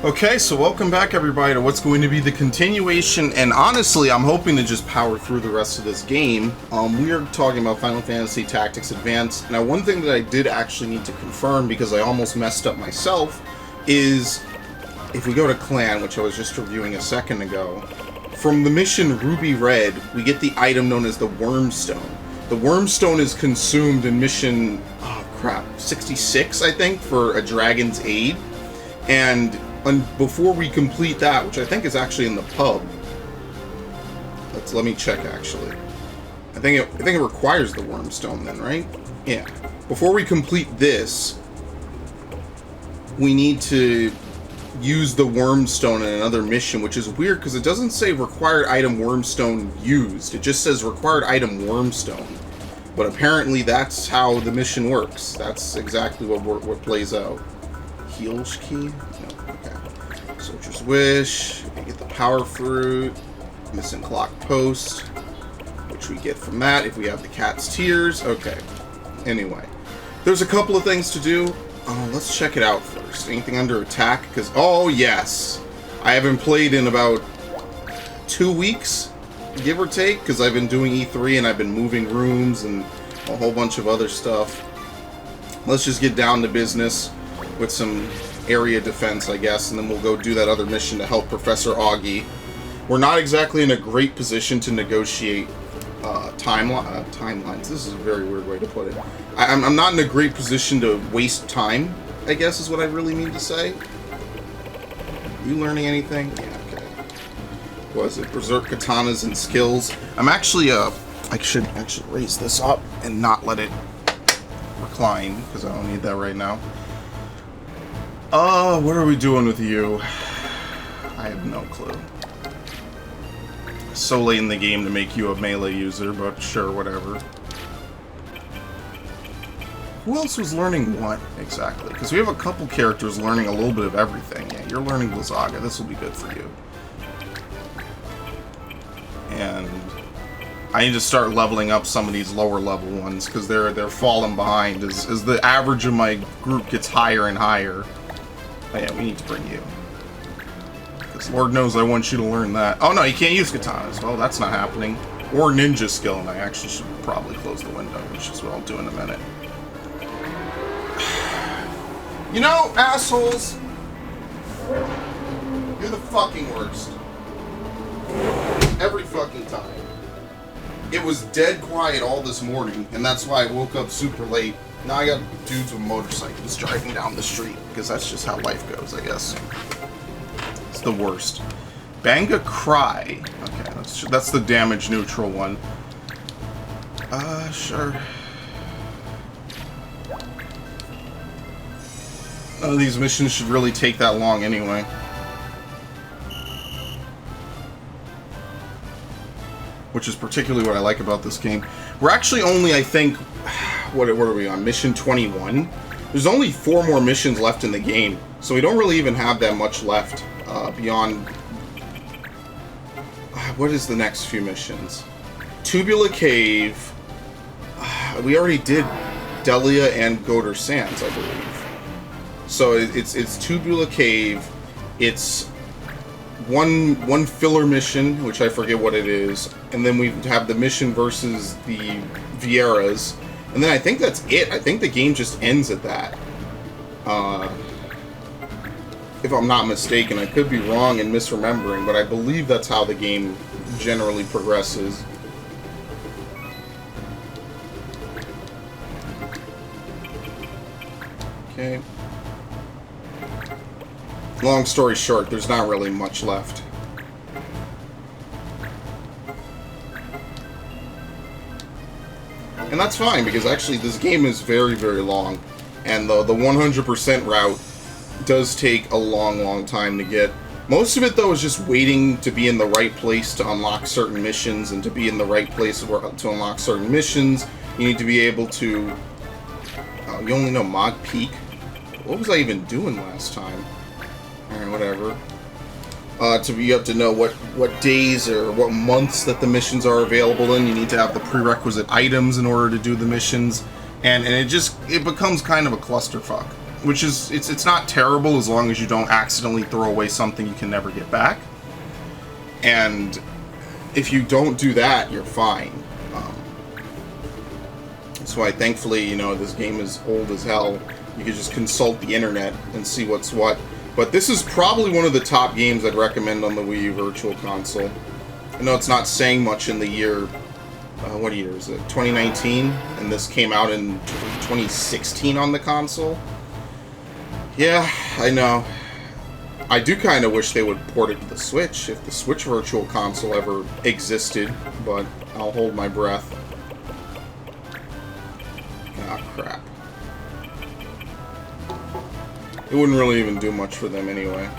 Okay, so welcome back everybody to what's going to be the continuation, and honestly, I'm hoping to just power through the rest of this game. We are talking about Final Fantasy Tactics Advance. Now, one thing that I did actually need to confirm, because I almost messed up myself, is if we go to Clan, which I was just reviewing a second ago, from the mission Ruby Red, we get the item known as the Wormstone. The Wormstone is consumed in mission, 66, I think, for a Dragon's Aid, and before we complete that, which I think is actually in the pub, let me check actually. I think it requires the Wormstone then, right? Yeah. Before we complete this, we need to use the Wormstone in another mission, which is weird because it doesn't say required item Wormstone used. It just says required item Wormstone. But apparently that's how the mission works. That's exactly what plays out. Heel's key? No, okay. Soldier's Wish, we get the Power Fruit, Missing Clock Post, which we get from that if we have the Cat's Tears. Okay, anyway. There's a couple of things to do. Let's check it out first. Anything under attack? Because, oh yes! I haven't played in about 2 weeks, give or take, because I've been doing E3 and I've been moving rooms and a whole bunch of other stuff. Let's just get down to business with some area defense, I guess, and then we'll go do that other mission to help Professor Augie. We're not exactly in a great position to negotiate timelines. This is a very weird way to put it. I'm not in a great position to waste time, I guess is what I really mean to say. You learning anything? Yeah, okay. Was it Berserk Katanas and Skills? I'm actually, I should actually raise this up and not let it recline, because I don't need that right now. What are we doing with you? I have no clue. So late in the game to make you a melee user, but sure, whatever. Who else was learning what, exactly? Because we have a couple characters learning a little bit of everything. Yeah, you're learning Blizzaga. This will be good for you. And I need to start leveling up some of these lower level ones, because they're falling behind as the average of my group gets higher and higher. Oh yeah, we need to bring you. Because Lord knows I want you to learn that. Oh no, you can't use katanas. Well, that's not happening. Or ninja skill, and I actually should probably close the window, which is what I'll do in a minute. You know, assholes! You're the fucking worst. Every fucking time. It was dead quiet all this morning, and that's why I woke up super late. Now I got dudes with motorcycles driving down the street, because that's just how life goes, I guess. It's the worst. Banga Cry. Okay, that's the damage neutral one. Sure. None of these missions should really take that long anyway. Which is particularly what I like about this game. We're actually only, I think, what are we on? Mission 21? There's only 4 more missions left in the game, so we don't really even have that much left beyond... what is the next few missions? Tubula Cave. We already did Delia and Goder Sands, I believe. So it's Tubula Cave. It's one filler mission, which I forget what it is, and then we have the mission versus the Vieras, and then I think that's it. I think the game just ends at that. If I'm not mistaken, I could be wrong and misremembering, but I believe that's how the game generally progresses. Okay. Long story short, there's not really much left. And that's fine, because actually this game is very, very long. And the 100% route does take a long, long time to get. Most of it, though, is just waiting to be in the right place to unlock certain missions, and to be in the right place to unlock certain missions, you need to be able to... you only know Mog Peak? What was I even doing last time? Alright, whatever. You have to know what days or what months that the missions are available in. You need to have the prerequisite items in order to do the missions. And it becomes kind of a clusterfuck. which is it's not terrible as long as you don't accidentally throw away something you can never get back. And if you don't do that, you're fine. That's why, thankfully, you know, this game is old as hell. You can just consult the internet and see what's what. But this is probably one of the top games I'd recommend on the Wii U Virtual Console. I know it's not saying much in the year, what year is it? 2019? And this came out in 2016 on the console? Yeah, I know. I do kind of wish they would port it to the Switch, if the Switch Virtual Console ever existed, but I'll hold my breath. Ah, crap. It wouldn't really even do much for them anyway.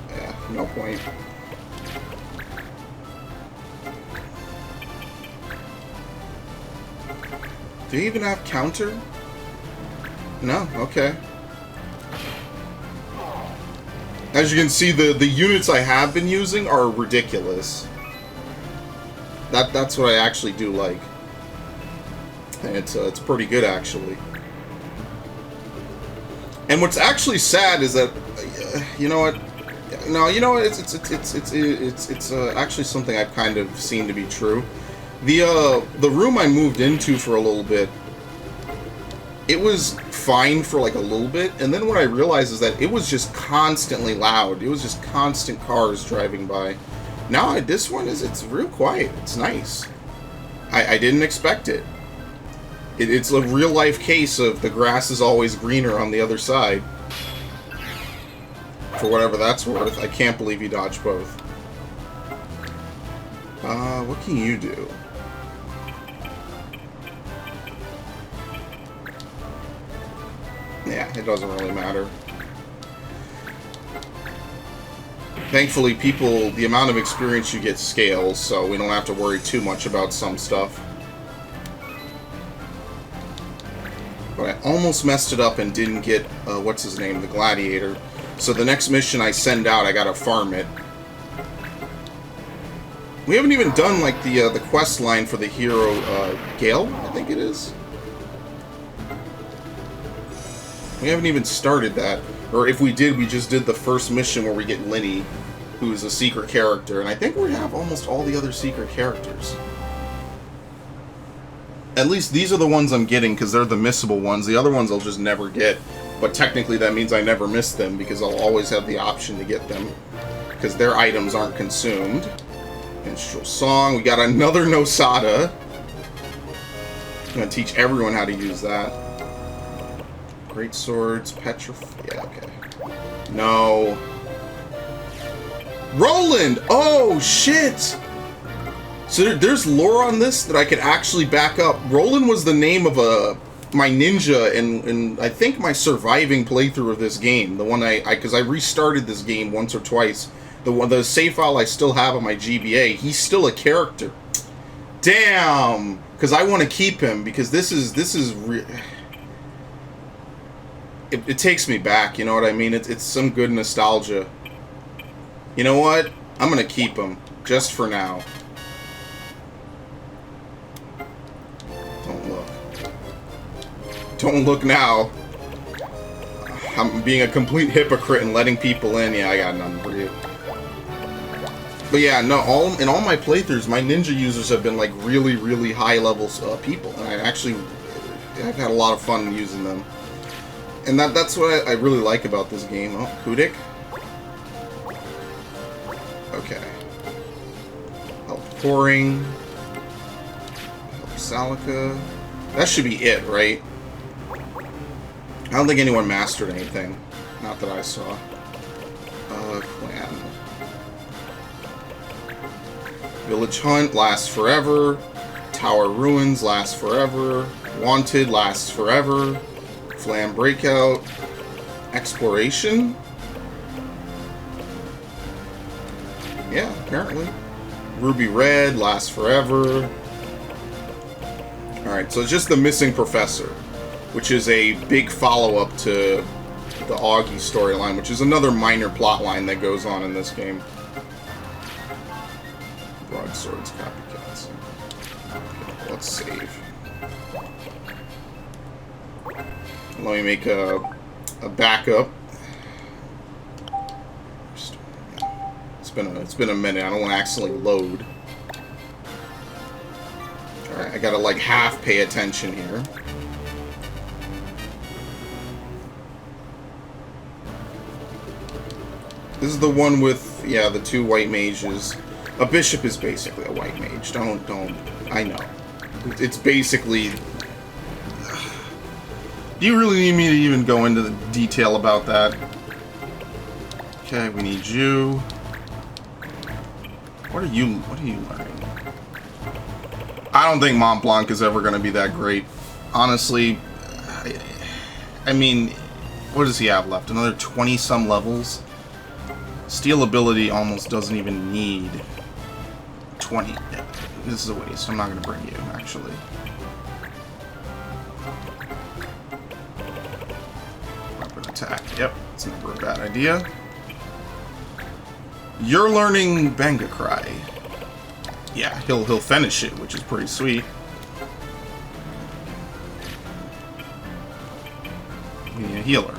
Yeah, no point. Do you even have counter? No? Okay. As you can see, the units I have been using are ridiculous. That's what I actually do like. And it's pretty good, actually. And what's actually sad is that, you know what? No, you know what? It's actually something I've kind of seen to be true. The room I moved into for a little bit, it was fine for like a little bit, and then what I realized is that it was just constantly loud. It was just constant cars driving by. Now this one it's real quiet. It's nice. I didn't expect it. It's a real life case of the grass is always greener on the other side. For whatever that's worth. I can't believe you dodged both. What can you do? Yeah, it doesn't really matter. Thankfully, the amount of experience you get scales, so we don't have to worry too much about some stuff. But I almost messed it up and didn't get, what's his name, the Gladiator. So the next mission I send out, I gotta farm it. We haven't even done, like, the quest line for the hero, Gale, I think it is. We haven't even started that. Or if we did, we just did the first mission where we get Linny, who's a secret character. And I think we have almost all the other secret characters. At least these are the ones I'm getting, because they're the missable ones. The other ones I'll just never get. But technically that means I never miss them, because I'll always have the option to get them. Because their items aren't consumed. Minstrel Song. We got another Nosada. I'm going to teach everyone how to use that. Great Swords. Petrify. Yeah, okay. No. Roland! Oh, shit! So there's lore on this that I could actually back up. Roland was the name of my ninja in I think my surviving playthrough of this game. The one because I restarted this game once or twice. The save file I still have on my GBA. He's still a character. Damn! Because I want to keep him, because this is it takes me back, you know what I mean? It's some good nostalgia. You know what? I'm gonna keep him, just for now. Don't look. Don't look now. I'm being a complete hypocrite and letting people in. Yeah, I got nothing for you. But yeah, no, in all my playthroughs, my ninja users have been like really, really high level people. And I've had a lot of fun using them. And that's what I really like about this game. Oh, Kudik. Okay. Help Pouring. Help Salika. That should be it, right? I don't think anyone mastered anything. Not that I saw. Clan. Village Hunt lasts forever. Tower Ruins lasts forever. Wanted lasts forever. Flam Breakout. Exploration? Yeah, apparently. Ruby Red lasts forever. Alright, so it's just the Missing Professor, which is a big follow-up to the Augie storyline, which is another minor plot line that goes on in this game. Broadswords, copycats. Okay, let's save. Let me make a backup. It's been a minute. I don't want to accidentally load. All right, I gotta like half pay attention here. This is the one with, yeah, the 2 white mages. A bishop is basically a white mage. Don't, I know. It's basically... Do you really need me to even go into the detail about that? Okay, we need you. What are you learning? I don't think Mont Blanc is ever going to be that great. Honestly, I mean, what does he have left? Another 20-some levels? Steel ability almost doesn't even need 20. This is a waste. I'm not going to bring you, actually. Weapon attack. Yep, it's never a bad idea. You're learning Benga Cry. Yeah, he'll finish it, which is pretty sweet. We need a healer.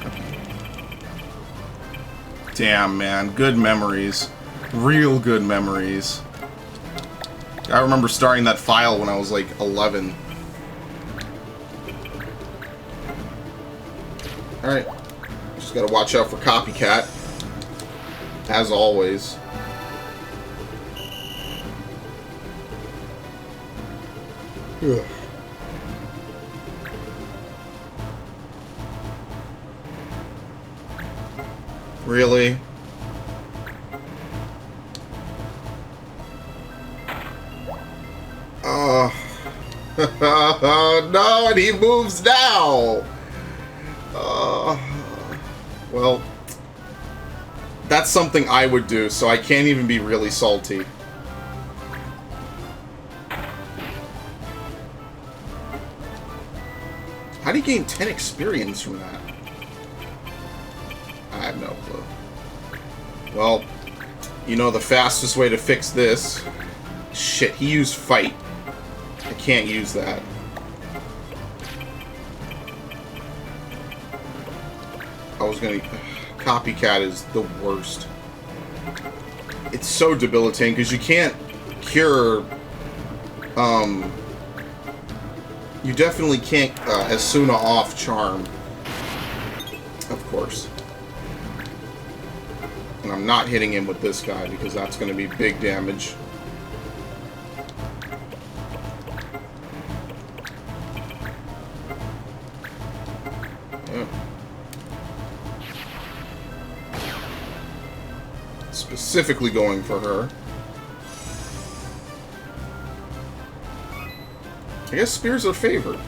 Damn, man. Good memories. Real good memories. I remember starting that file when I was like 11. Alright. Just gotta watch out for Copycat. As always. Ugh. Really? No, and he moves now! Well, that's something I would do, so I can't even be really salty. How do you gain 10 experience from that? I have no clue. Well, you know the fastest way to fix this. Shit, he used fight. I can't use that. I was gonna... Copycat is the worst. It's so debilitating because you can't cure... You definitely can't Asuna off charm. Of course. And I'm not hitting him with this guy because that's going to be big damage. Yeah. Specifically going for her. I guess spears are favored.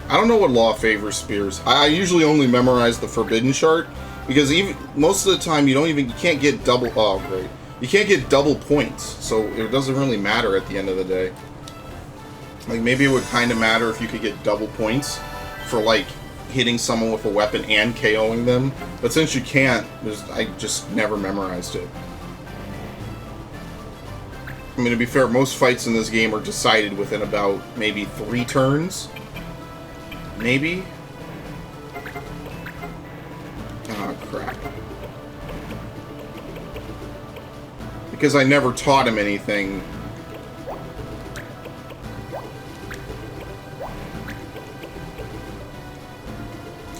I don't know what law favors spears. I usually only memorize the forbidden chart because even most of the time you can't get double. Oh, great! You can't get double points, so it doesn't really matter at the end of the day. Like maybe it would kind of matter if you could get double points for like hitting someone with a weapon and KOing them, but since you can't, I just never memorized it. I mean, to be fair, most fights in this game are decided within about maybe 3 turns. Maybe? Oh, crap. Because I never taught him anything.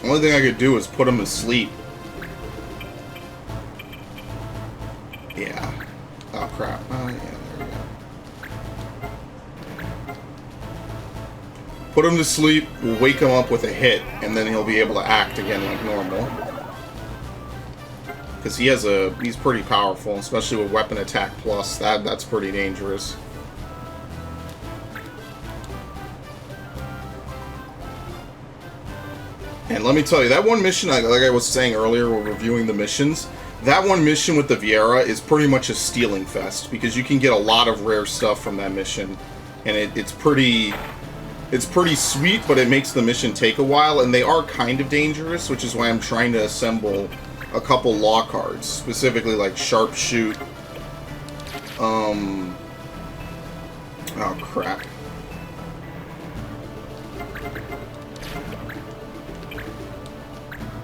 The only thing I could do is put him to sleep. Yeah. Oh, crap. Oh, yeah. Put him to sleep, we'll wake him up with a hit, and then he'll be able to act again like normal. Because he's pretty powerful, especially with weapon attack plus. That's pretty dangerous. And let me tell you, that one mission, like I was saying earlier, we're reviewing the missions. That one mission with the Viera is pretty much a stealing fest, because you can get a lot of rare stuff from that mission. And it's pretty sweet, but it makes the mission take a while, and they are kind of dangerous, which is why I'm trying to assemble a couple law cards, specifically like Sharpshoot. Oh, crap.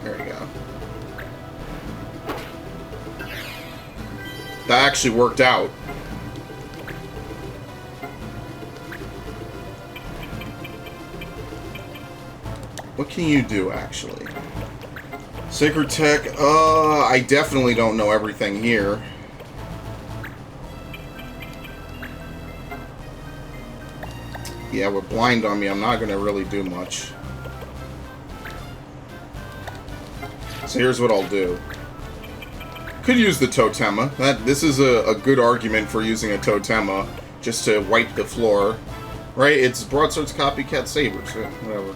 There you go. That actually worked out. What can you do, actually? Sacred Tech, I definitely don't know everything here. Yeah, with blind on me, I'm not going to really do much. So here's what I'll do. Could use the Totema. This is a good argument for using a Totema, just to wipe the floor. Right? It's Broadsword's Copycat Sabers, whatever.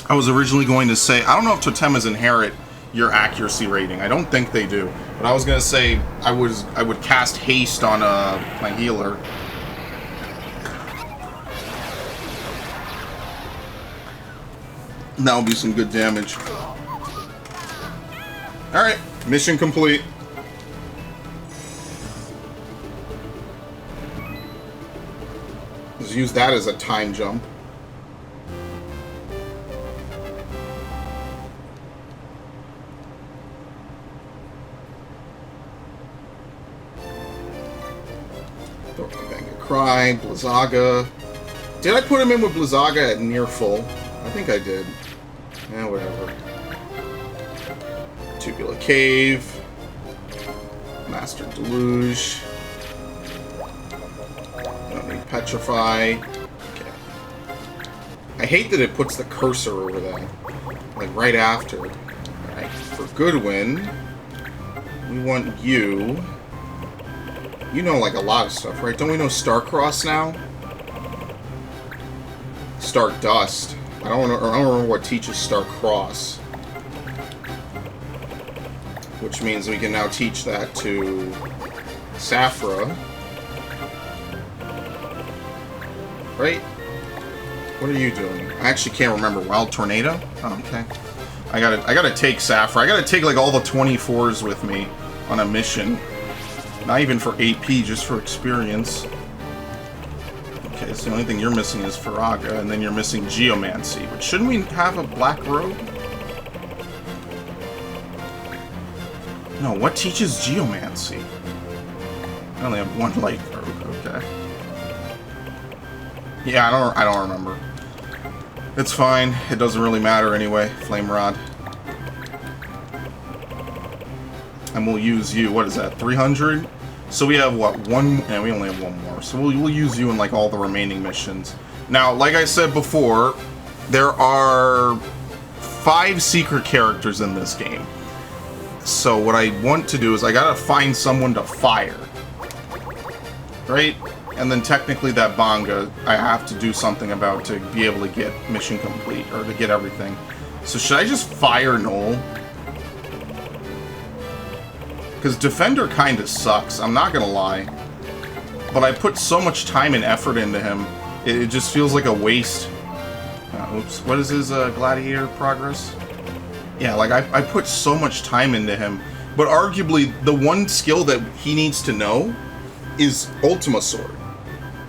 I was originally going to say, I don't know if Totemas inherit your accuracy rating. I don't think they do. But I was going to say, I would cast Haste on my healer. And that would be some good damage. Alright, mission complete. Let's use that as a time jump. Cry, Blizzaga. Did I put him in with Blizzaga at near full? I think I did. Yeah, whatever. Tubular Cave. Master Deluge. Don't need Petrify. Okay. I hate that it puts the cursor over that. Like right after. Alright, for Goodwin, we want you. You know, like, a lot of stuff, right? Don't we know Starcross now? Stardust. I don't remember what teaches Starcross. Which means we can now teach that to Saphra. Right? What are you doing? I actually can't remember. Wild Tornado? Oh, okay. I gotta take Saphra. I gotta take, like, all the 24s with me on a mission. Not even for AP, just for experience. Okay, so the only thing you're missing is Faraga, and then you're missing Geomancy. But shouldn't we have a Black Robe? No, what teaches Geomancy? I only have one Light Robe, okay. Yeah, I don't remember. It's fine. It doesn't really matter anyway. Flame Rod. And we'll use you, what is that, 300? So we have, what, one? Yeah, we only have one more. So we'll use you in, like, all the remaining missions. Now, like I said before, there are 5 secret characters in this game. So what I want to do is I gotta find someone to fire. Right? And then technically that Banga, I have to do something about to be able to get mission complete, or to get everything. So should I just fire Noel? Because Defender kind of sucks, I'm not gonna lie. But I put so much time and effort into him, it just feels like a waste. Oops, what is his Gladiator progress? Yeah, like I put so much time into him. But arguably, the one skill that he needs to know is Ultima Sword.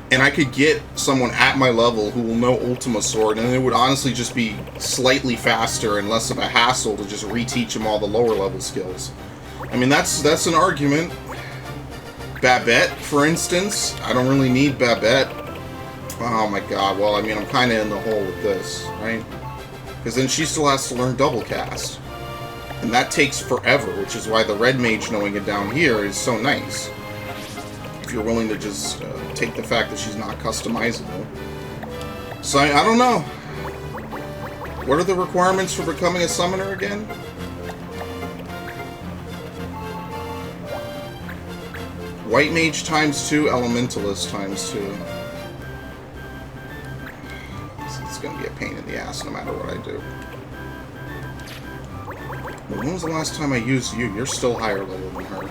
And I could get someone at my level who will know Ultima Sword, and it would honestly just be slightly faster and less of a hassle to just reteach him all the lower level skills. I mean, that's an argument. Babette, for instance. I don't really need Babette. Oh my god, well, I mean, I'm kind of in the hole with this, right? Because then she still has to learn Double Cast. And that takes forever, which is why the Red Mage knowing it down here is so nice. If you're willing to just take the fact that she's not customizable. So, I don't know. What are the requirements for becoming a summoner again? White Mage times 2, Elementalist times 2. It's gonna be a pain in the ass no matter what I do. Well, when was the last time I used you? You're still higher level than her.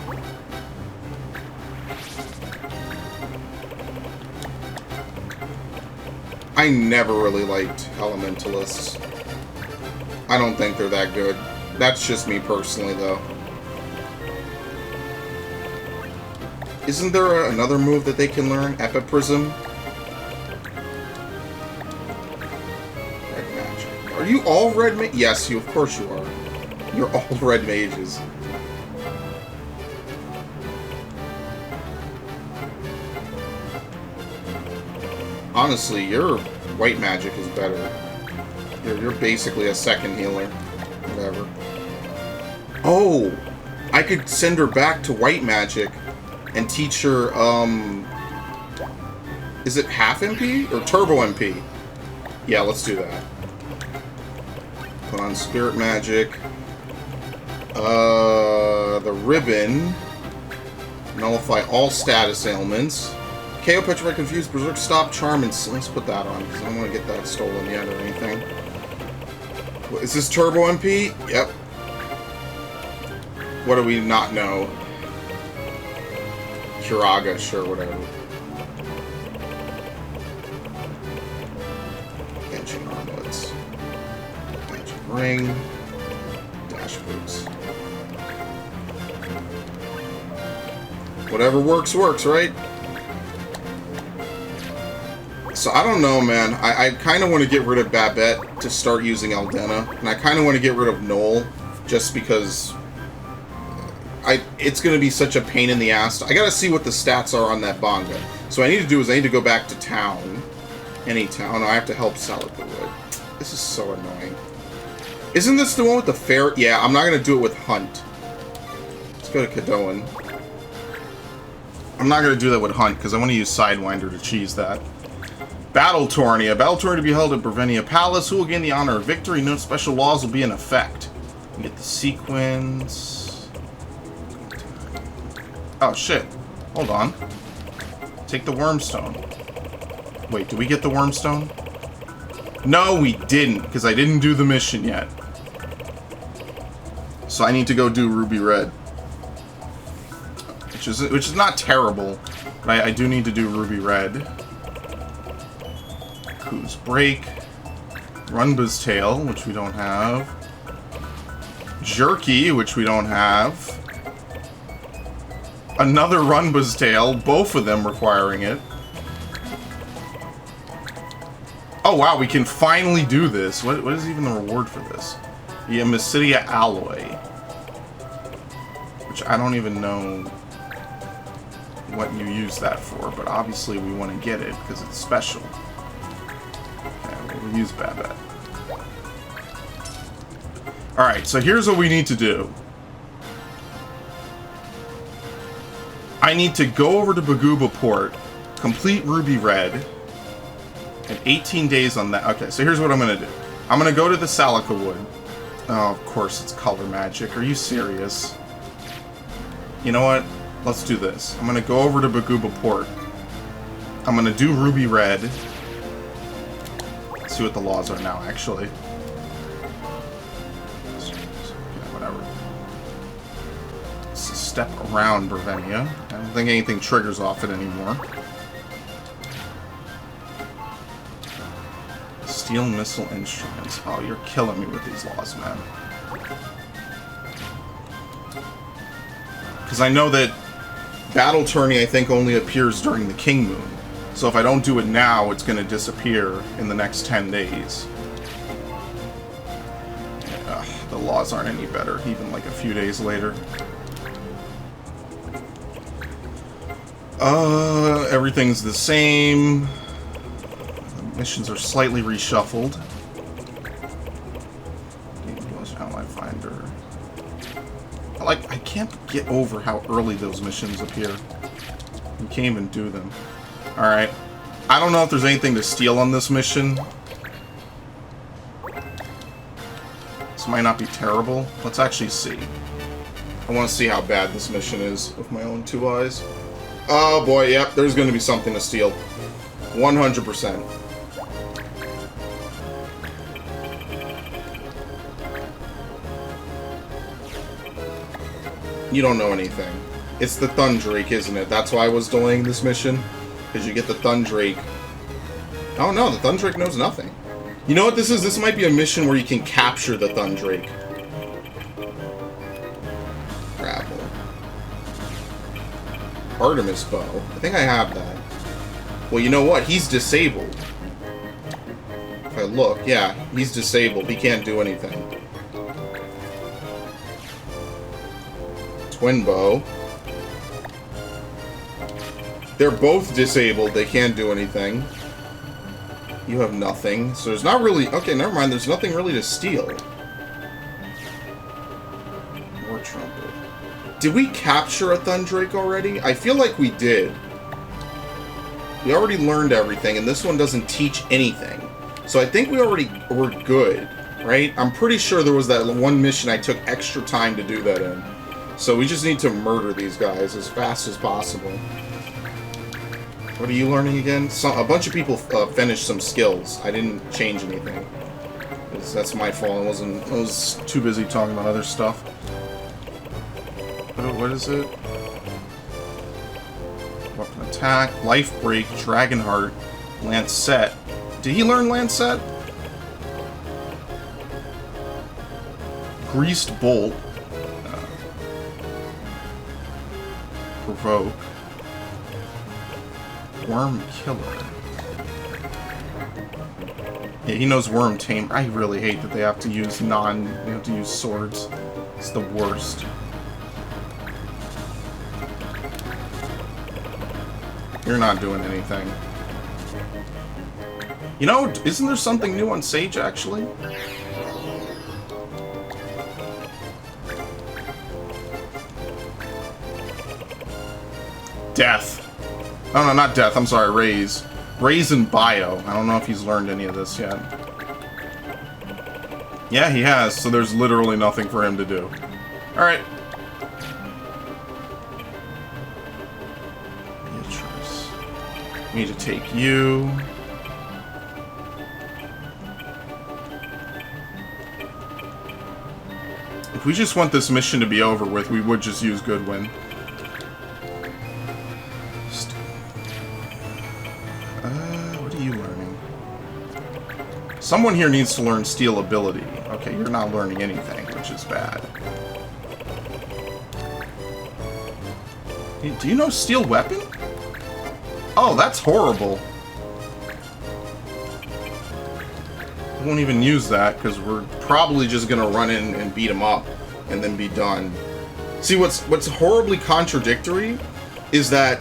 I never really liked Elementalists. I don't think they're that good. That's just me personally, though. Isn't there another move that they can learn? Epiprism? Red Magic. Are you all Red Magic? Yes, of course you are. You're all red mages. Honestly, your white magic is better. You're basically a second healer. Whatever. Oh! I could send her back to white magic and teach her, is it half MP or turbo MP? Yeah, let's do that. Put on spirit magic. The ribbon. Nullify all status ailments. KO, Petrify, Confuse, Berserk, Stop, Charm, and let's put that on because I don't want to get that stolen yet or anything. Is this turbo MP? Yep. What do we not know? Kiraga, sure, whatever. Engine armlets. Magic ring. Dash boots. Whatever works, works, right? So I don't know, man. I kind of want to get rid of Babette to start using Eldena, and I kind of want to get rid of Noel just because it's going to be such a pain in the ass. I got to see what the stats are on that Bonga. So what I need to do is I need to go back to town. Any town. I have to help Salakerwood. This is so annoying. Isn't this the one with the fair? Yeah, I'm not going to do it with Hunt. Let's go to Kadoan. I'm not going to do that with Hunt because I want to use Sidewinder to cheese that. Battle Tourney. A battle tourney to be held at Brevenia Palace. Who will gain the honor of victory? No special laws will be in effect. You get the sequence. Oh, shit. Hold on. Take the Wormstone. Wait, did we get the Wormstone? No, we didn't, because I didn't do the mission yet. So I need to go do Ruby Red. Which is not terrible, but I do need to do Ruby Red. Ku's Break. Runba's Tail, which we don't have. Jerky, which we don't have. Another Runba's Tail, both of them requiring it. Oh wow, we can finally do this. What is even the reward for this? The Mysidia Alloy. Which I don't even know what you use that for, but obviously we want to get it because it's special. Okay, we'll use Babette. Alright, so here's what we need to do. I need to go over to Baguba Port, complete Ruby Red, and 18 days on that. Okay, so here's what I'm going to do. I'm going to go to the Salakerwood. Oh, of course it's color magic. Are you serious? You know what? Let's do this. I'm going to go over to Baguba Port. I'm going to do Ruby Red. Let's see what the laws are now, actually. Yeah, whatever. Step around Brevenia. I don't think anything triggers off it anymore. Steel missile instruments. Oh, you're killing me with these laws, man. Because I know that Battle Tourney, I think, only appears during the King Moon. So if I don't do it now, it's going to disappear in the next 10 days. Ugh, the laws aren't any better, even like a few days later. Everything's the same. The missions are slightly reshuffled. Ally Finder. I can't get over how early those missions appear. You can't even do them. Alright. I don't know if there's anything to steal on this mission. This might not be terrible. Let's actually see. I want to see how bad this mission is with my own two eyes. Oh boy, yep, there's going to be something to steal. 100%. You don't know anything. It's the Thundrake, isn't it? That's why I was delaying this mission. Because you get the Thundrake. Oh no, the Thundrake knows nothing. You know what this is? This might be a mission where you can capture the Thundrake. Grapple. Artemis Bow. I think I have that. Well, you know what? He's disabled. If I look, yeah, he's disabled. He can't do anything. twin bow. They're both disabled. They can't do anything. You have nothing. So there's not really... Okay, never mind. There's nothing really to steal. War trumpet. Did we capture a Thundrake already? I feel like we did. We already learned everything, and this one doesn't teach anything. So I think we already were good, right? I'm pretty sure there was that one mission I took extra time to do that in. So we just need to murder these guys as fast as possible. What are you learning again? A bunch of people finished some skills. I didn't change anything. That's my fault. I was too busy talking about other stuff. What is it? Weapon attack, life break, dragon heart, lancet. Did he learn lancet? Greased bolt. Provoke. Worm killer. Yeah, he knows worm tame. I really hate that they have to use they have to use swords. It's the worst. You're not doing anything. You know, isn't there something new on Sage, actually? Death. Oh, no, not death. I'm sorry, Raise. Raise and Bio. I don't know if he's learned any of this yet. Yeah, he has, so there's literally nothing for him to do. Alright. Beatrice. We need to take you. If we just want this mission to be over with, we would just use Goodwin. What are you learning? Someone here needs to learn Steel Ability. Okay, you're not learning anything, which is bad. Do you know Steel Weapon? Oh, that's horrible. I won't even use that, because we're probably just gonna run in and beat him up, and then be done. See, what's horribly contradictory is that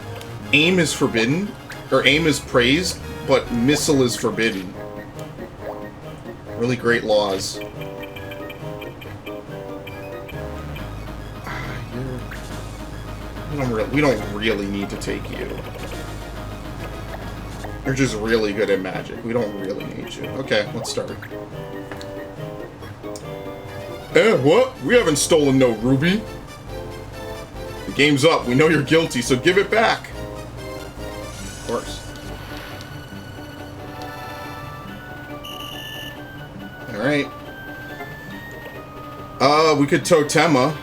aim is forbidden, or aim is praised, but missile is forbidden. Really great laws. We don't really need to take you. You're just really good at magic. We don't really need you. Okay, let's start. What? We haven't stolen no ruby. The game's up. We know you're guilty, so give it back. Of course. Alright. We could Totema.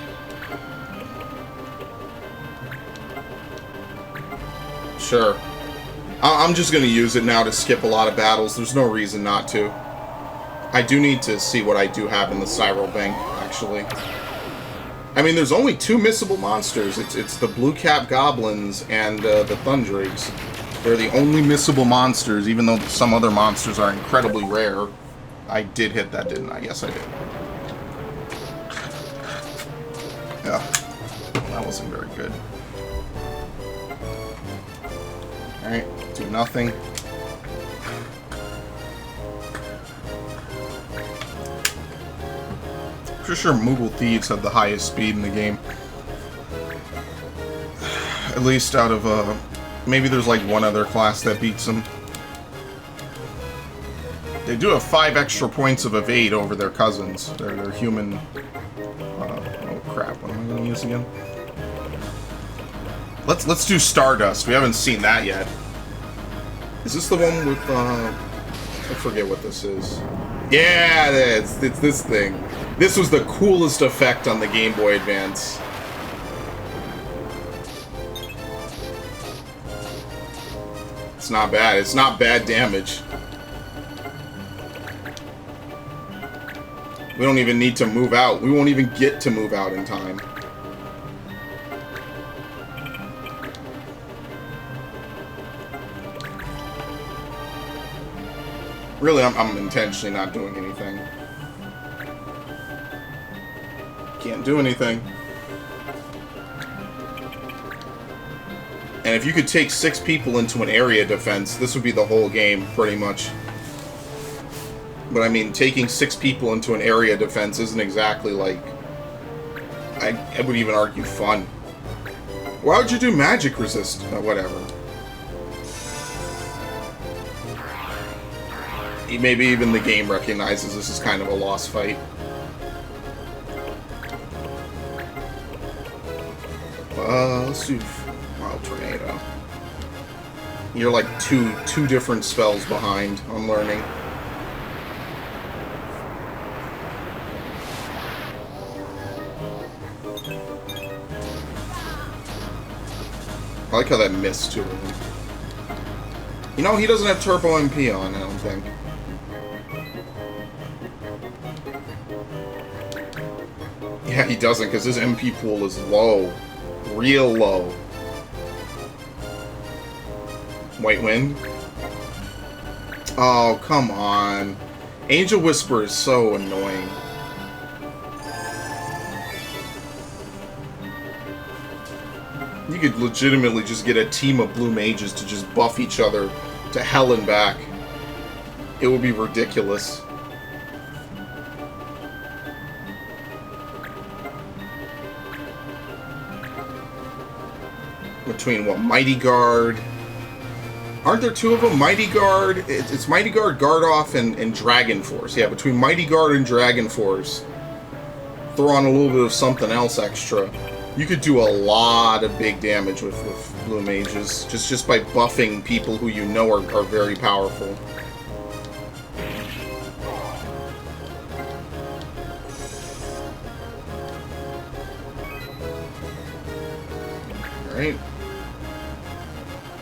Sure. I'm just gonna use it now to skip a lot of battles. There's no reason not to. I do need to see what I do have in the Cyril Bank, actually. I mean, there's only 2 missable monsters. It's the Blue Cap Goblins and the Thundrakes. They're the only missable monsters, even though some other monsters are incredibly rare. I did hit that, didn't I? Yes, I did. Yeah. That wasn't very good. Alright, do nothing. For sure Moogle Thieves have the highest speed in the game. At least out of, maybe there's like one other class that beats them. They do have 5 extra points of evade over their cousins. Their human... oh crap, what am I going to use again? Let's do Stardust. We haven't seen that yet. Is this the one with, I forget what this is. Yeah, it's this thing. This was the coolest effect on the Game Boy Advance. It's not bad. It's not bad damage. We don't even need to move out. We won't even get to move out in time. Really, I'm intentionally not doing anything. Can't do anything. And if you could take 6 people into an area defense, this would be the whole game, pretty much. But I mean, taking 6 people into an area defense isn't exactly like... I would even argue fun. Why would you do magic resist? Whatever. Maybe even the game recognizes this is kind of a lost fight. Let's do Wild Tornado. You're like two different spells behind on learning. I like how that missed to him. You know, he doesn't have Turbo MP on, I don't think. Yeah, he doesn't, because his MP pool is low. Real low. White Wind? Oh, come on. Angel Whisper is so annoying. You could legitimately just get a team of blue mages to just buff each other to hell and back. It would be ridiculous. Between what, Mighty Guard? Aren't there 2 of them? Mighty Guard, it's Mighty Guard, Guard Off, and Dragon Force. Yeah, between Mighty Guard and Dragon Force, throw on a little bit of something else extra. You could do a lot of big damage with blue mages, just by buffing people who you know are very powerful. Alright.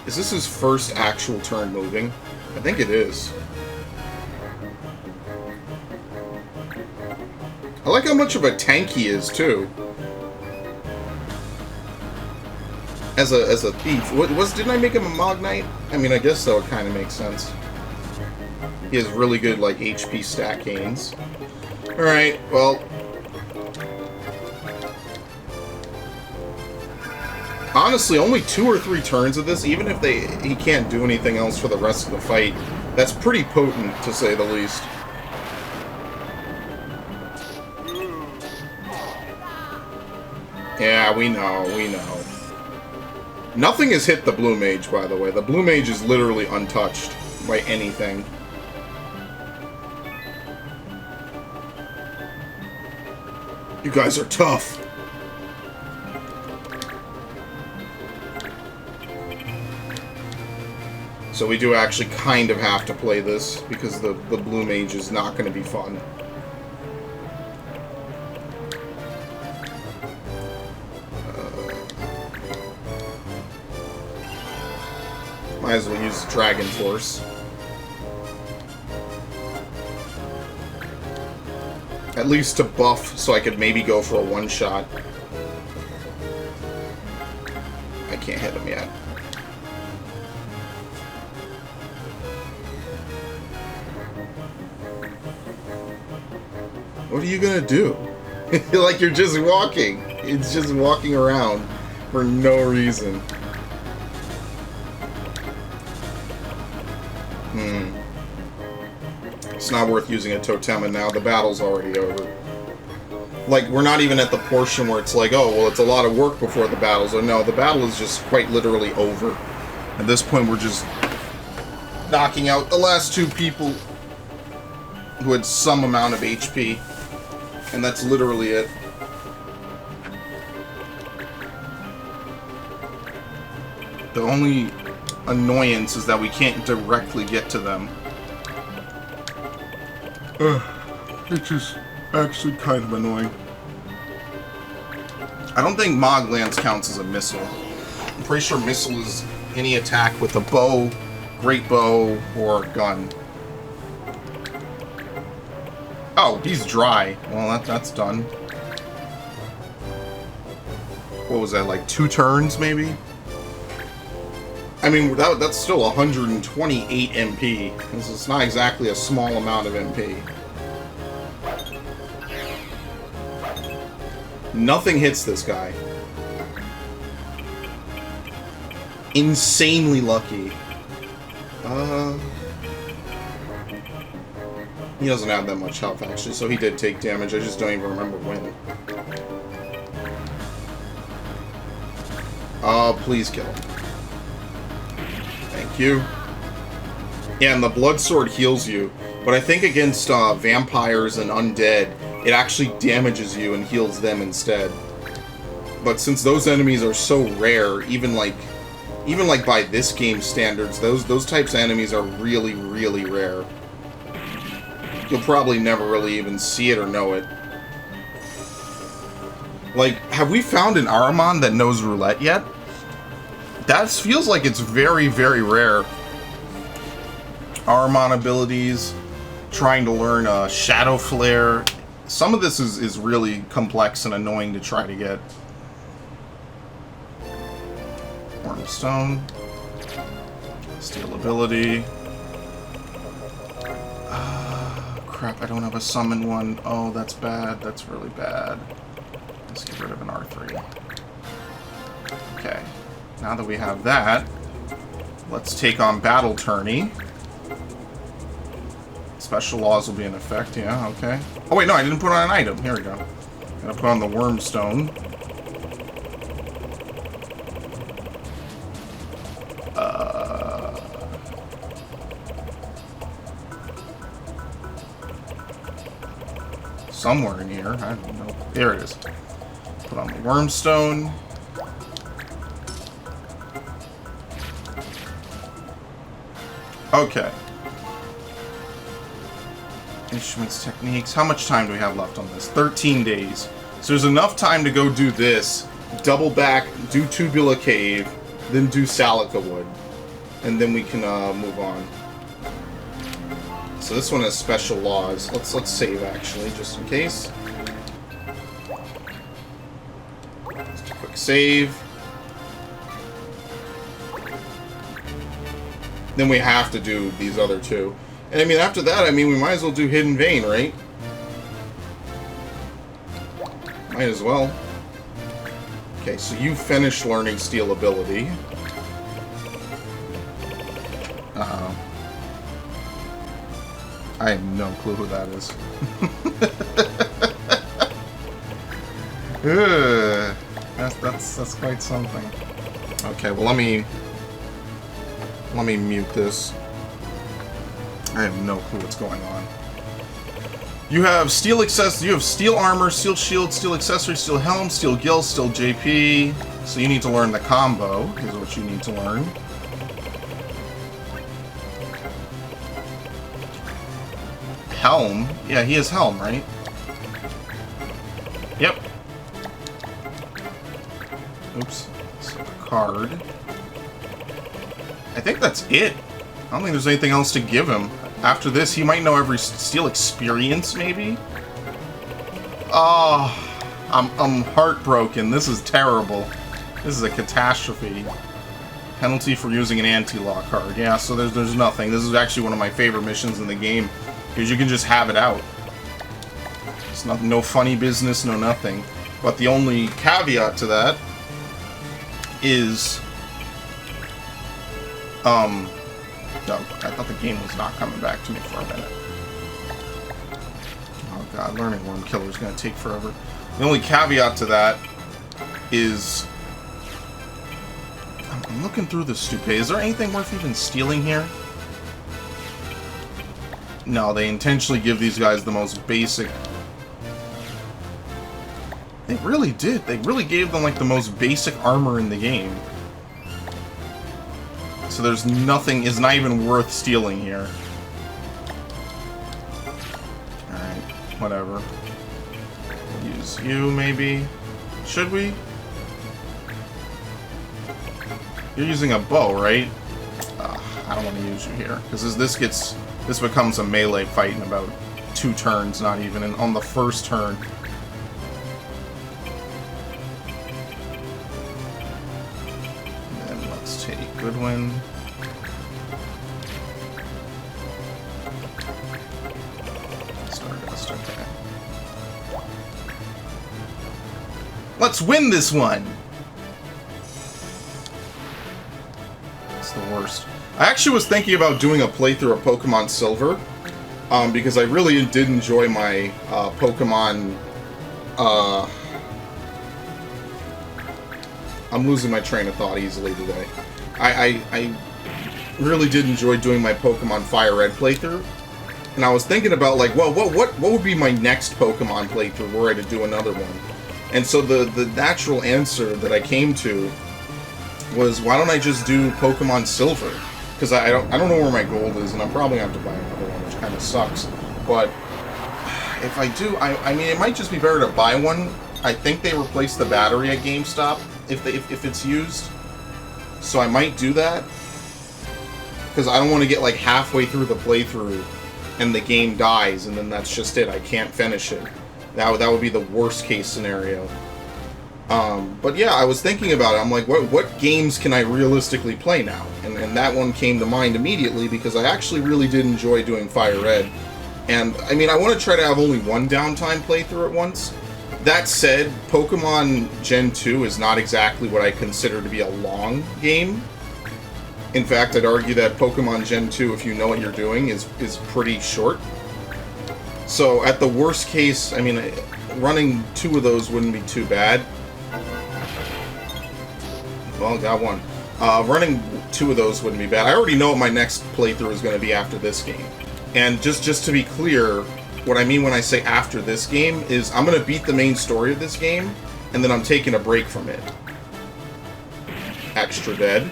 Is this his first actual turn moving? I think it is. I like how much of a tank he is, too. As a thief. Didn't I make him a Mognite? I mean, I guess so, it kind of makes sense. He has really good, like, HP stat gains. Alright, well... Honestly, only 2 or 3 turns of this, even if he can't do anything else for the rest of the fight, that's pretty potent, to say the least. Yeah, we know. Nothing has hit the Blue Mage, by the way. The Blue Mage is literally untouched by anything. You guys are tough. So we do actually kind of have to play this, because the Blue Mage is not going to be fun. Might as well use Dragon Force. At least to buff, so I could maybe go for a one-shot. I can't hit him yet. What are you gonna do? Like you're just walking. It's just walking around for no reason. It's not worth using a Totema now. The battle's already over. Like, we're not even at the portion where it's like, oh, well, it's a lot of work before the battle. So no, the battle is just quite literally over. At this point, we're just knocking out the last 2 people who had some amount of HP. And that's literally it. The only annoyance is that we can't directly get to them. Which is actually kind of annoying. I don't think Mog Lance counts as a missile. I'm pretty sure missile is any attack with a bow, great bow, or gun. Oh, he's dry. Well, that's done. What was that, like 2 turns, maybe? I mean, that's still 128 MP. This is not exactly a small amount of MP. Nothing hits this guy. insanely lucky. He doesn't have that much health, actually, so he did take damage. I just don't even remember when. Please kill him. Thank you. Yeah, and the blood sword heals you, but I think against vampires and undead, it actually damages you and heals them instead. But since those enemies are so rare, even like by this game standards, those types of enemies are really, really rare. You'll probably never really even see it or know it. Like, have we found an Ahriman that knows roulette yet? That feels like it's very, very rare. Ahriman abilities, trying to learn Shadow Flare. Some of this is really complex and annoying to try to get. Wormstone. Steel ability. Crap, I don't have a summon one. Oh, that's bad. That's really bad. Let's get rid of an R3. Okay. Now that we have that, let's take on Battle Tourney. Special laws will be in effect, yeah, okay. Oh wait, no, I didn't put on an item. Here we go. Gonna put on the Wormstone. Somewhere in here, I don't know. There it is. Put on the Wormstone. Okay. Instruments, techniques. How much time do we have left on this? 13 days. So there's enough time to go do this, double back, do Tubular Cave, then do Salica Wood. And then we can move on. So this one has special laws. Let's save actually, just in case. Just a quick save. Then we have to do these other two. And I mean, after that, I mean, we might as well do Hidden Vein, right? Might as well. Okay, so you finished learning Steel Ability. Uh-oh. I have no clue who that is. That's quite something. Okay, well let me mute this. I have no clue what's going on. You have steel you have steel armor, steel shield, steel accessory, steel helm, steel gill, steel JP. So you need to learn the combo, is what you need to learn. Helm? Yeah, he has helm, right? Yep. Oops. So card. I think that's it. I don't think there's anything else to give him. After this, he might know every steel experience, maybe? Oh, I'm heartbroken. This is terrible. This is a catastrophe. Penalty for using an anti-law card. Yeah, so there's nothing. This is actually one of my favorite missions in the game, because you can just have it out. It's no funny business, no nothing. But the only caveat to that is... No, I thought the game was not coming back to me for a minute. Oh god, learning Worm Killer is going to take forever. The only caveat to that is... I'm looking through this stupid. Is there anything worth even stealing here? No, they intentionally give these guys the most basic... They really did. They really gave them, like, the most basic armor in the game. So there's nothing, is not even worth stealing here. Alright, whatever. We'll use you, maybe. Should we? You're using a bow, right? I don't want to use you here. Because this becomes a melee fight in about 2 turns, not even on the first turn. Goodwin. Stardust, okay. Let's win this one! first. I actually was thinking about doing a playthrough of Pokemon Silver, because I really did enjoy my Pokemon. I'm losing my train of thought easily today. I really did enjoy doing my Pokemon Fire Red playthrough, and I was thinking about, like, well, what would be my next Pokemon playthrough were I to do another one? And so the natural answer that I came to was, why don't I just do Pokemon Silver? Because I don't know where my gold is, and I'm probably going to have to buy another one, which kind of sucks. But if I do, I mean, it might just be better to buy one. I think they replaced the battery at GameStop if it's used, so I might do that. Because I don't want to get like halfway through the playthrough and the game dies, and then that's just it. I can't finish it. That would be the worst case scenario. But yeah, I was thinking about it. I'm like, what games can I realistically play now? And that one came to mind immediately because I actually really did enjoy doing Fire Red. And I mean, I want to try to have only one downtime playthrough at once. That said, Pokemon Gen 2 is not exactly what I consider to be a long game. In fact, I'd argue that Pokemon Gen 2, if you know what you're doing, is pretty short. So, at the worst case, I mean, running 2 of those wouldn't be too bad. Well, got one. Running 2 of those wouldn't be bad. I already know what my next playthrough is going to be after this game. And just to be clear, what I mean when I say after this game is I'm going to beat the main story of this game, and then I'm taking a break from it. Extra dead.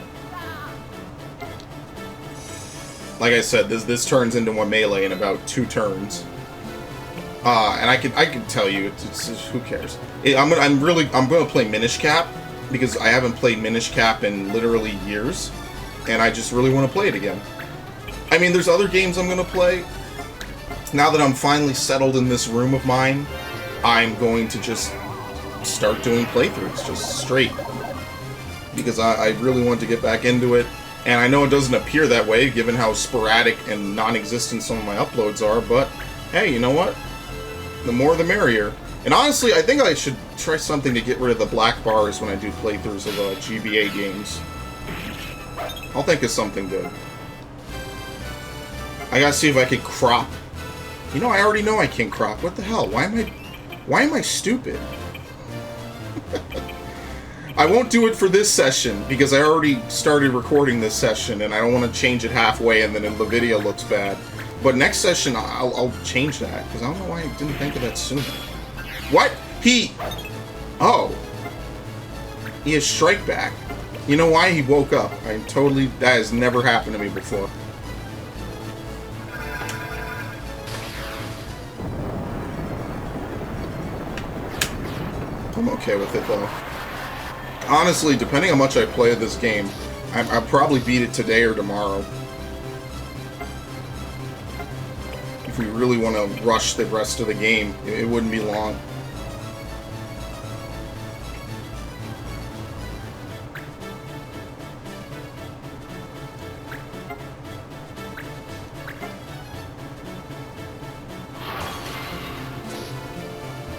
Like I said, this turns into a melee in about 2 turns. And I can tell you, it's who cares? I'm gonna play Minish Cap because I haven't played Minish Cap in literally years, and I just really want to play it again. I mean, there's other games I'm gonna play. Now that I'm finally settled in this room of mine, I'm going to just start doing playthroughs, just straight, because I really want to get back into it. And I know it doesn't appear that way, given how sporadic and non-existent some of my uploads are, but hey, you know what? The more the merrier. And honestly, I think I should try something to get rid of the black bars when I do playthroughs of GBA games. I'll think of something good. I gotta see if I can crop. You know, I already know I can crop. What the hell? Why am I stupid? I won't do it for this session, because I already started recording this session, and I don't want to change it halfway and then the video looks bad. But next session, I'll change that, because I don't know why I didn't think of that sooner. What? Oh. He has Strike Back. You know why? He woke up. That has never happened to me before. I'm okay with it, though. Honestly, depending on how much I play this game, I'll probably beat it today or tomorrow. If we really want to rush the rest of the game, it wouldn't be long.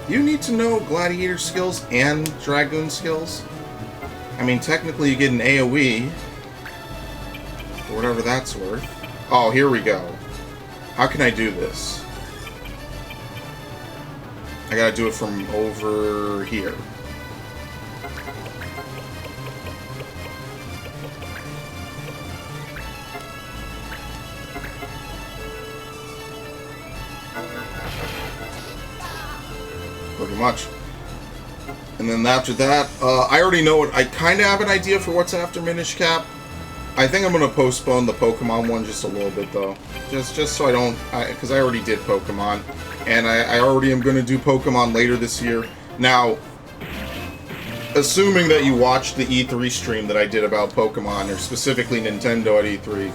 You need to know Gladiator skills and Dragoon skills. I mean, technically you get an AoE, or whatever that's worth. Oh, here we go. How can I do this? I gotta do it from over here. Pretty much. And then after that, I already know it. I kind of have an idea for what's after Minish Cap. I think I'm going to postpone the Pokemon one just a little bit, though. Just so I don't... Because I already did Pokemon. And I already am going to do Pokemon later this year. Now, assuming that you watched the E3 stream that I did about Pokemon, or specifically Nintendo at E3,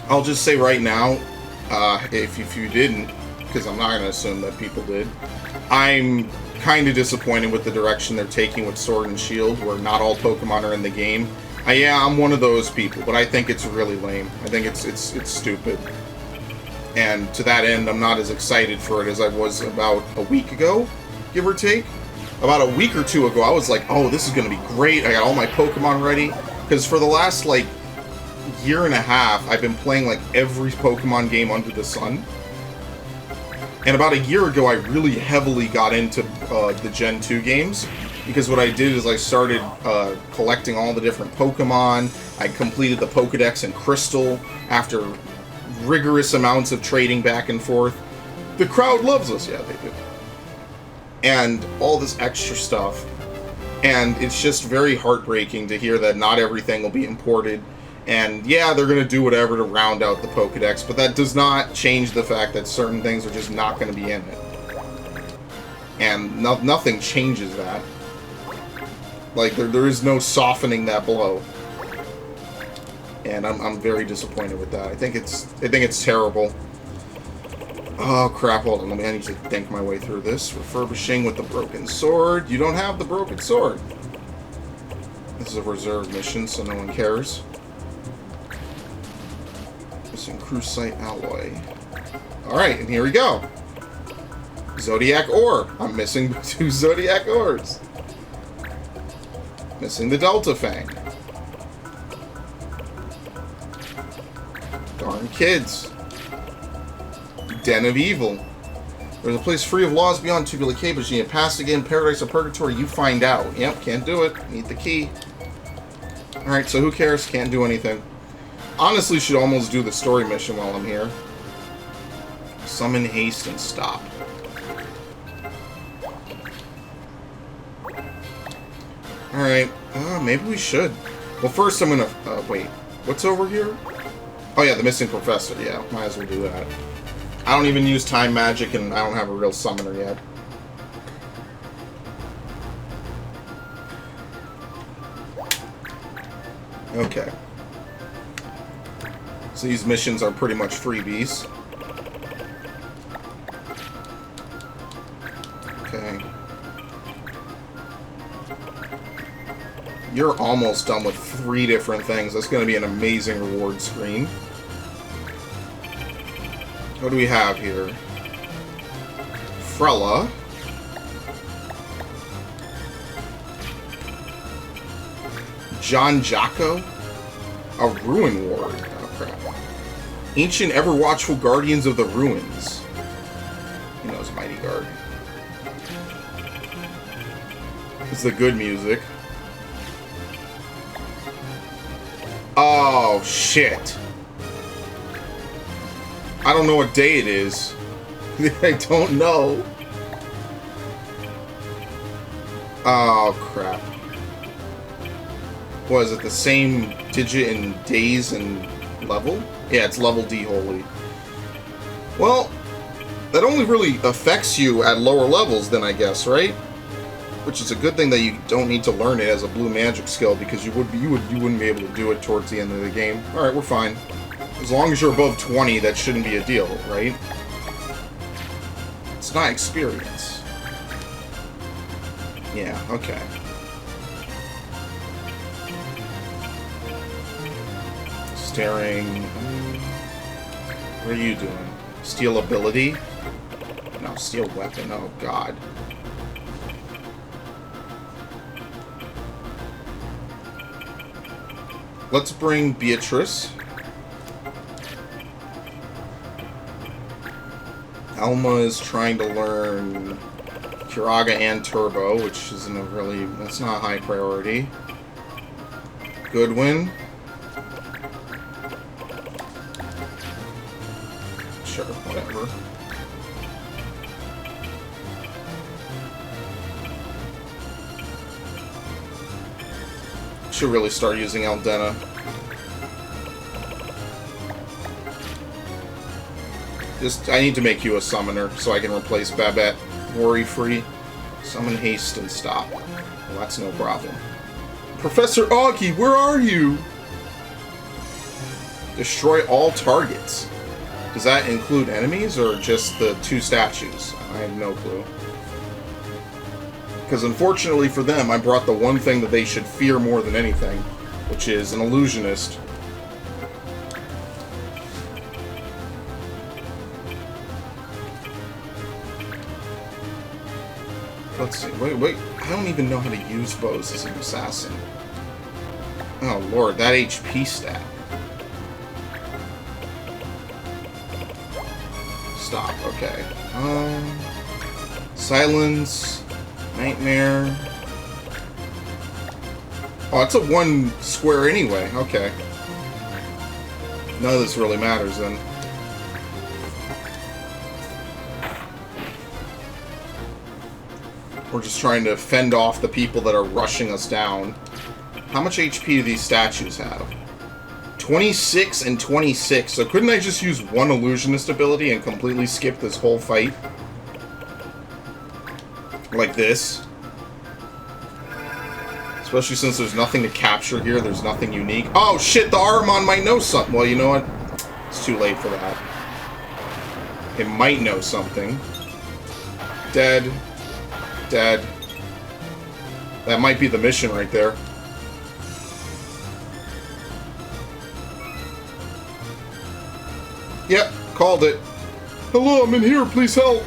I'll just say right now, if you didn't, because I'm not going to assume that people did, I'm kind of disappointed with the direction they're taking with Sword and Shield, where not all Pokemon are in the game. Yeah, I'm one of those people, but I think it's really lame. I think it's stupid. And to that end, I'm not as excited for it as I was about a week ago, give or take. About a week or two ago, I was like, oh, this is going to be great. I got all my Pokemon ready. Because for the last, like, year and a half, I've been playing, like, every Pokemon game under the sun. And about a year ago, I really heavily got into the Gen 2 games. Because what I did is I started collecting all the different Pokemon. I completed the Pokedex in Crystal after rigorous amounts of trading back and forth. The crowd loves us. Yeah, they do. And all this extra stuff. And it's just very heartbreaking to hear that not everything will be imported. And yeah, they're going to do whatever to round out the Pokedex, but that does not change the fact that certain things are just not going to be in it. And nothing changes that. Like, there is no softening that blow. And I'm very disappointed with that. I think it's terrible. Oh crap, hold on, I need to think my way through this. Refurbishing with the broken sword. You don't have the broken sword. This is a reserve mission, so no one cares. Missing Crucite alloy. Alright, and here we go. Zodiac ore. I'm missing 2 Zodiac ores. Missing the Delta Fang. Darn kids. Den of Evil. There's a place free of laws beyond Tubula Cave, but you need to pass again. Paradise or Purgatory, you find out. Yep, can't do it. Need the key. Alright, so who cares? Can't do anything. Honestly, should almost do the story mission while I'm here. Summon haste and stop. Alright, maybe we should. Well, first I'm gonna... wait. What's over here? Oh yeah, the missing professor. Yeah, might as well do that. I don't even use time magic, and I don't have a real summoner yet. Okay. So these missions are pretty much freebies. Okay. You're almost done with 3 different things. That's going to be an amazing reward screen. What do we have here? Frella. John Jocko. A Ruin Ward. Oh, crap. Ancient ever watchful guardians of the ruins. He knows Mighty Guard. It's the good music. Oh, shit. I don't know what day it is. I don't know. Oh, crap. Was it the same digit in days and level? Yeah, it's level D holy. Well, that only really affects you at lower levels then, I guess, right? Which is a good thing that you don't need to learn it as a blue magic skill, because you wouldn't be able to do it towards the end of the game. Alright, we're fine. As long as you're above 20, that shouldn't be a deal, right? It's not experience. Yeah, okay. Staring. What are you doing? Steel ability? No, steel weapon. Oh, God. Let's bring Beatrice. Elma is trying to learn Curaga and Turbo, which isn't a really... that's not a high priority. Goodwin. Sure, whatever. Should really start using Aldena. I need to make you a summoner so I can replace Babette worry-free. Summon haste and stop. Well, that's no problem. Professor Augie, where are you? Destroy all targets. Does that include enemies or just the 2 statues? I have no clue. Because unfortunately for them, I brought the one thing that they should fear more than anything, which is an illusionist. Let's see. Wait. I don't even know how to use bows as an assassin. Oh lord, that HP stat. Stop, okay. Silence, Nightmare. Oh, it's a 1 square anyway, okay. None of this really matters then. We're just trying to fend off the people that are rushing us down. How much HP do these statues have? 26 and 26. So couldn't I just use one illusionist ability and completely skip this whole fight? Like this? Especially since there's nothing to capture here. There's nothing unique. Oh shit, the Ahriman might know something. Well, you know what? It's too late for that. It might know something. Dead. Dead. That might be the mission right there. Yep, called it. Hello, I'm in here, please help.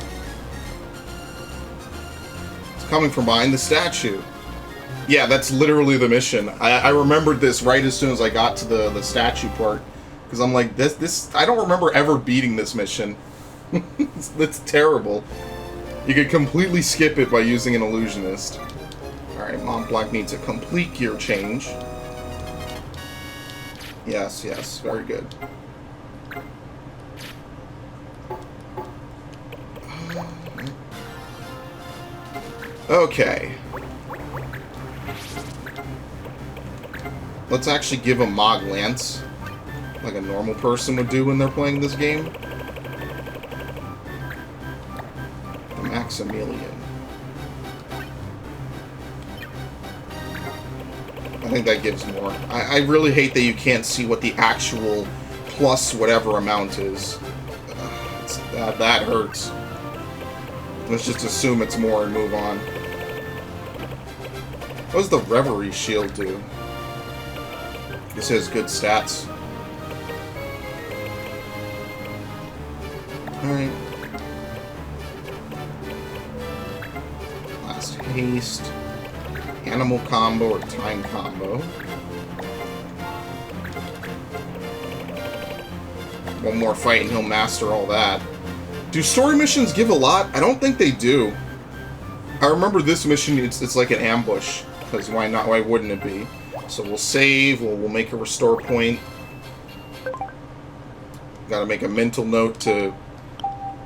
It's coming from behind the statue. Yeah, that's literally the mission. I remembered this right as soon as I got to the statue part. Because I'm like, this I don't remember ever beating this mission. That's terrible. You could completely skip it by using an illusionist. Alright, Mont Blanc needs a complete gear change. Yes, yes, very good. Okay. Let's actually give a Mog Lance, like a normal person would do when they're playing this game. The Maximilian. I think that gives more. I really hate that you can't see what the actual plus whatever amount is. That hurts. Let's just assume it's more and move on. What does the Reverie Shield do? This has good stats. Alright. Last Haste. Animal combo or time combo. One more fight and he'll master all that. Do story missions give a lot? I don't think they do. I remember this mission, it's like an ambush. Because why not? Why wouldn't it be? So we'll save, we'll make a restore point. Gotta make a mental note to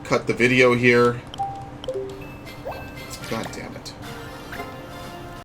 cut the video here. God damn it.